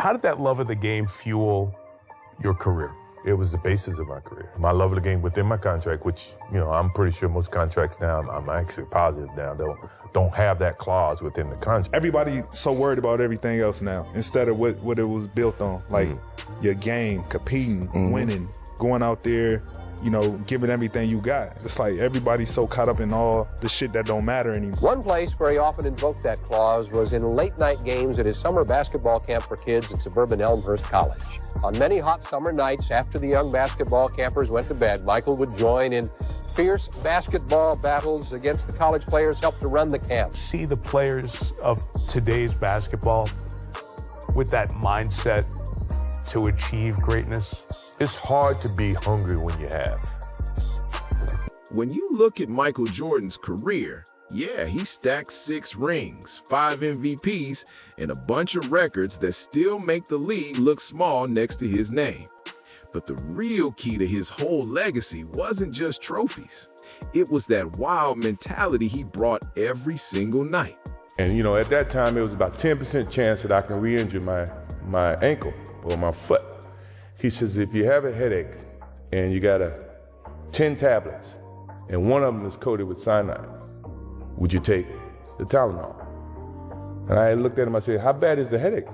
How did that love of the game fuel your career? It was the basis of my career. My love of the game within my contract, which, I'm pretty sure most contracts now, I'm actually positive now, don't have that clause within the contract. Everybody's so worried about everything else now instead of what it was built on, like your game, competing, winning, going out there, giving everything you got. It's like everybody's so caught up in all the shit that don't matter anymore. One place where he often invoked that clause was in late-night games at his summer basketball camp for kids at suburban Elmhurst College. On many hot summer nights after the young basketball campers went to bed, Michael would join in fierce basketball battles against the college players helped to run the camp. See the players of today's basketball with that mindset to achieve greatness? It's hard to be hungry when you have. When you look at Michael Jordan's career, yeah, he stacked 6 rings, 5 MVPs, and a bunch of records that still make the league look small next to his name. But the real key to his whole legacy wasn't just trophies. It was that wild mentality he brought every single night. And, at that time, it was about 10% chance that I can re-injure my ankle or my foot. He says, if you have a headache and you got 10 tablets and one of them is coated with cyanide, would you take the Tylenol? And I looked at him, I said, how bad is the headache?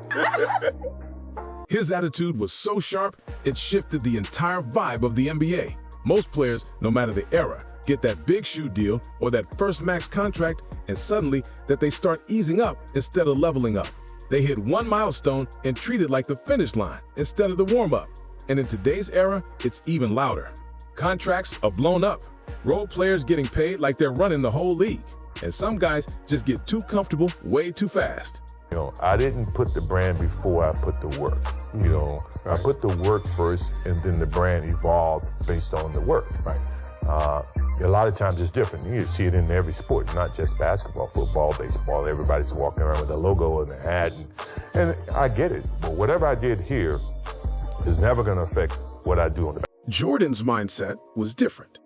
His attitude was so sharp, it shifted the entire vibe of the NBA. Most players, no matter the era, get that big shoe deal or that first max contract, and suddenly that they start easing up instead of leveling up. They hit one milestone and treat it like the finish line instead of the warm-up. And in today's era, it's even louder. Contracts are blown up. Role players getting paid like they're running the whole league. And some guys just get too comfortable way too fast. I didn't put the brand before I put the work. I put the work first and then the brand evolved based on the work. Right. A lot of times it's different. You see it in every sport, not just basketball, football, baseball. Everybody's walking around with a logo and a hat. And I get it. But whatever I did here is never going to affect what I do on the back. Jordan's mindset was different.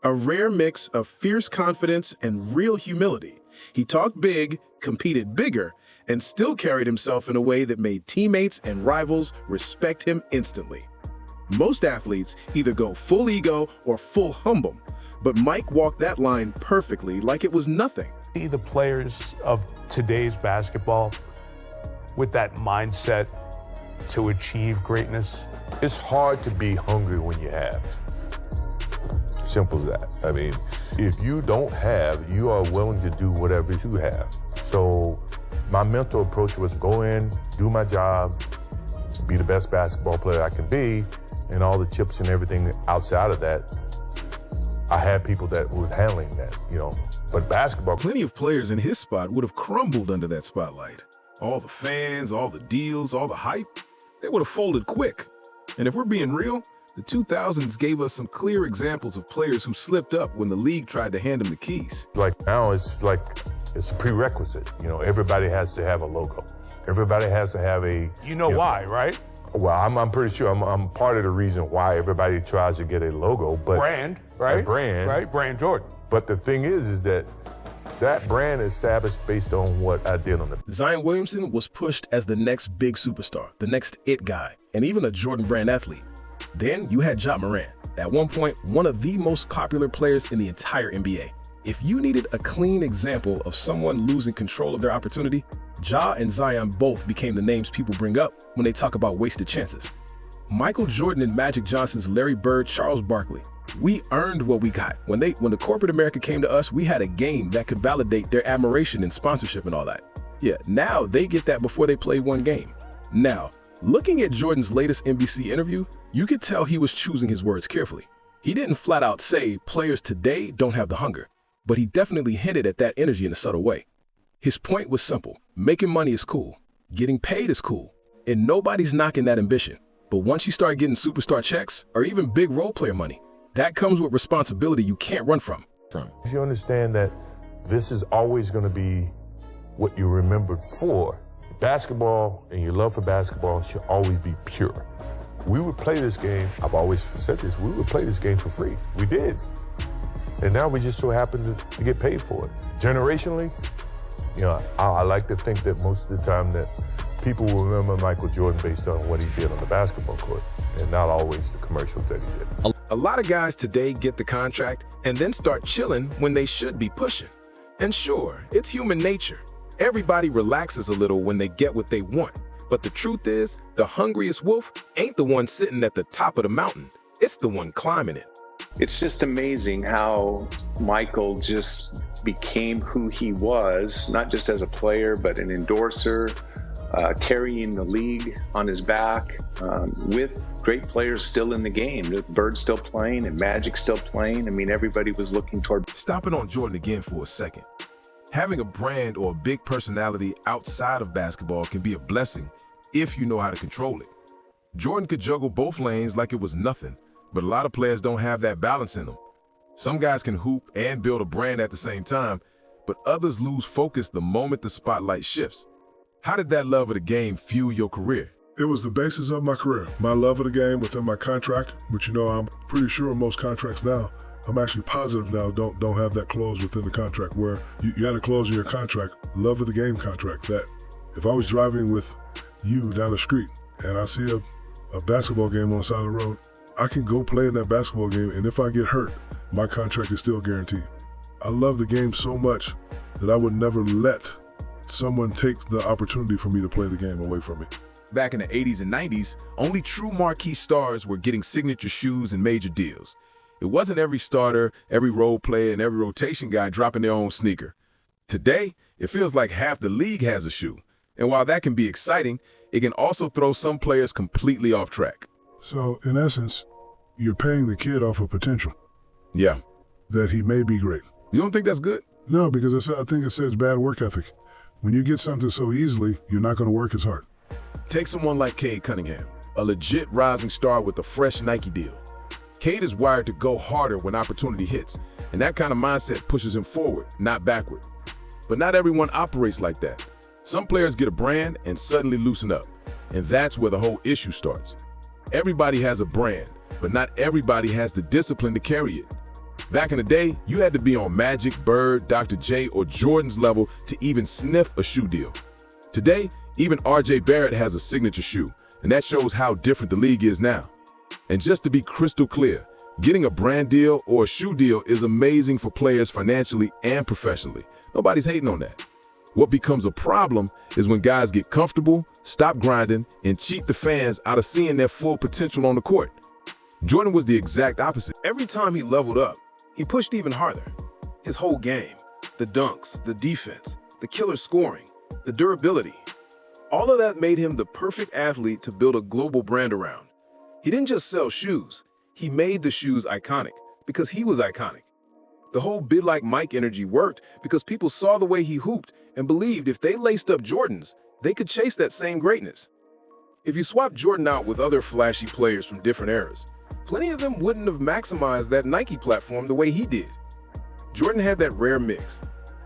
A rare mix of fierce confidence and real humility. He talked big, competed bigger, and still carried himself in a way that made teammates and rivals respect him instantly. Most athletes either go full ego or full humble, but Mike walked that line perfectly like it was nothing. See the players of today's basketball with that mindset to achieve greatness? It's hard to be hungry when you have. Simple as that. I mean, if you don't have, you are willing to do whatever you have. So my mental approach was go in, do my job, be the best basketball player I can be, and all the chips and everything outside of that, I had people that were handling that, But basketball... Plenty of players in his spot would have crumbled under that spotlight. All the fans, all the deals, all the hype, they would have folded quick. And if we're being real, the 2000s gave us some clear examples of players who slipped up when the league tried to hand them the keys. Like now, it's a prerequisite. Everybody has to have a logo. Everybody has to have a... why, right? Well, I'm pretty sure I'm part of the reason why everybody tries to get a logo, but... Brand, right? A brand. Right, brand Jordan. But the thing is that brand is established based on what I did on the... Zion Williamson was pushed as the next big superstar, the next it guy, and even a Jordan brand athlete. Then you had Ja Morant, at one point one of the most popular players in the entire NBA. If you needed a clean example of someone losing control of their opportunity, Ja and Zion both became the names people bring up when they talk about wasted chances. Michael Jordan and Magic Johnson's Larry Bird, Charles Barkley. We earned what we got. When the corporate America came to us, we had a game that could validate their admiration and sponsorship and all that. Yeah, now they get that before they play one game. Now, looking at Jordan's latest NBC interview, you could tell he was choosing his words carefully. He didn't flat out say players today don't have the hunger, but he definitely hinted at that energy in a subtle way. His point was simple. Making money is cool. Getting paid is cool. And nobody's knocking that ambition. But once you start getting superstar checks or even big role player money, that comes with responsibility you can't run from. You understand that this is always going to be what you're remembered for. Basketball and your love for basketball should always be pure. We would play this game, I've always said this, we would play this game for free. We did. And now we just so happen to get paid for it. Generationally, I like to think that most of the time that People will remember Michael Jordan based on what he did on the basketball court and not always the commercials that he did. A lot of guys today get the contract and then start chilling when they should be pushing. And sure, it's human nature. Everybody relaxes a little when they get what they want. But the truth is, the hungriest wolf ain't the one sitting at the top of the mountain. It's the one climbing it. It's just amazing how Michael just became who he was, not just as a player, but an endorser, carrying the league on his back, with great players still in the game. Bird still playing and Magic still playing. I mean, everybody was looking toward. Stopping on Jordan again for a second. Having a brand or a big personality outside of basketball can be a blessing if you know how to control it. Jordan could juggle both lanes like it was nothing, but a lot of players don't have that balance in them. Some guys can hoop and build a brand at the same time, but others lose focus the moment the spotlight shifts. How did that love of the game fuel your career? It was the basis of my career. My love of the game within my contract, which I'm pretty sure most contracts now, I'm actually positive now don't have that clause within the contract where you had a clause in your contract, love of the game contract, that if I was driving with you down the street and I see a basketball game on the side of the road, I can go play in that basketball game, and if I get hurt, my contract is still guaranteed. I love the game so much that I would never let someone take the opportunity for me to play the game away from me. Back in the 80s and 90s, only true marquee stars were getting signature shoes and major deals. It wasn't every starter, every role player, and every rotation guy dropping their own sneaker. Today, it feels like half the league has a shoe. And while that can be exciting, it can also throw some players completely off track. So, in essence, you're paying the kid off of potential. Yeah. That he may be great. You don't think that's good? No, because I think it says bad work ethic. When you get something so easily, you're not going to work as hard. Take someone like Cade Cunningham, a legit rising star with a fresh Nike deal. Cade is wired to go harder when opportunity hits, and that kind of mindset pushes him forward, not backward. But not everyone operates like that. Some players get a brand and suddenly loosen up, and that's where the whole issue starts. Everybody has a brand, but not everybody has the discipline to carry it. Back in the day, you had to be on Magic, Bird, Dr. J, or Jordan's level to even sniff a shoe deal. Today, even RJ Barrett has a signature shoe, and that shows how different the league is now. And just to be crystal clear, getting a brand deal or a shoe deal is amazing for players financially and professionally. Nobody's hating on that. What becomes a problem is when guys get comfortable, stop grinding, and cheat the fans out of seeing their full potential on the court. Jordan was the exact opposite. Every time he leveled up, he pushed even harder. His whole game, the dunks, the defense, the killer scoring, the durability, all of that made him the perfect athlete to build a global brand around. He didn't just sell shoes, he made the shoes iconic because he was iconic. The whole Be Like Mike energy worked because people saw the way he hooped and believed if they laced up Jordans, they could chase that same greatness. If you swap Jordan out with other flashy players from different eras, plenty of them wouldn't have maximized that Nike platform the way he did. Jordan had that rare mix,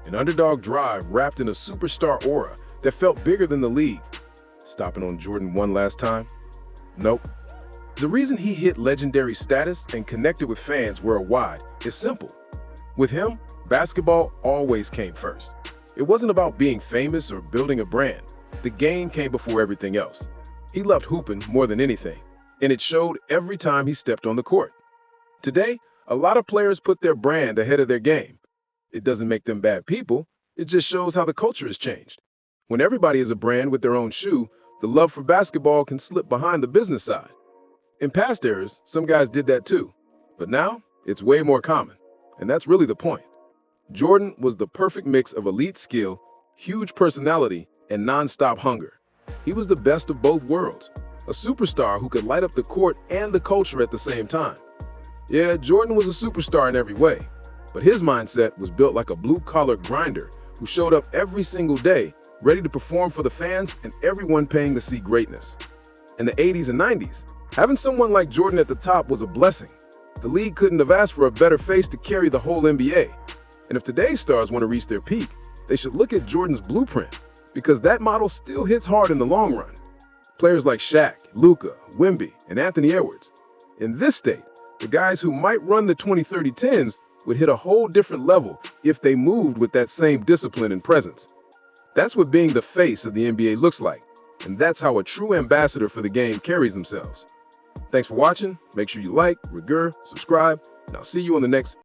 an underdog drive wrapped in a superstar aura that felt bigger than the league. Stopping on Jordan one last time? Nope. The reason he hit legendary status and connected with fans worldwide is simple. With him, basketball always came first. It wasn't about being famous or building a brand. The game came before everything else. He loved hooping more than anything, and it showed every time he stepped on the court. Today, a lot of players put their brand ahead of their game. It doesn't make them bad people, it just shows how the culture has changed. When everybody is a brand with their own shoe, the love for basketball can slip behind the business side. In past eras, some guys did that too, but now it's way more common, and that's really the point. Jordan was the perfect mix of elite skill, huge personality, and non-stop hunger. He was the best of both worlds, a superstar who could light up the court and the culture at the same time. Yeah, Jordan was a superstar in every way, but his mindset was built like a blue-collar grinder who showed up every single day, ready to perform for the fans and everyone paying to see greatness. In the 80s and 90s, having someone like Jordan at the top was a blessing. The league couldn't have asked for a better face to carry the whole NBA. And if today's stars want to reach their peak, they should look at Jordan's blueprint, because that model still hits hard in the long run. Players like Shaq, Luka, Wemby, and Anthony Edwards. In this state, the guys who might run the 20-30-10s would hit a whole different level if they moved with that same discipline and presence. That's what being the face of the NBA looks like. And that's how a true ambassador for the game carries themselves. Thanks for watching. Make sure you like, subscribe, and I'll see you on the next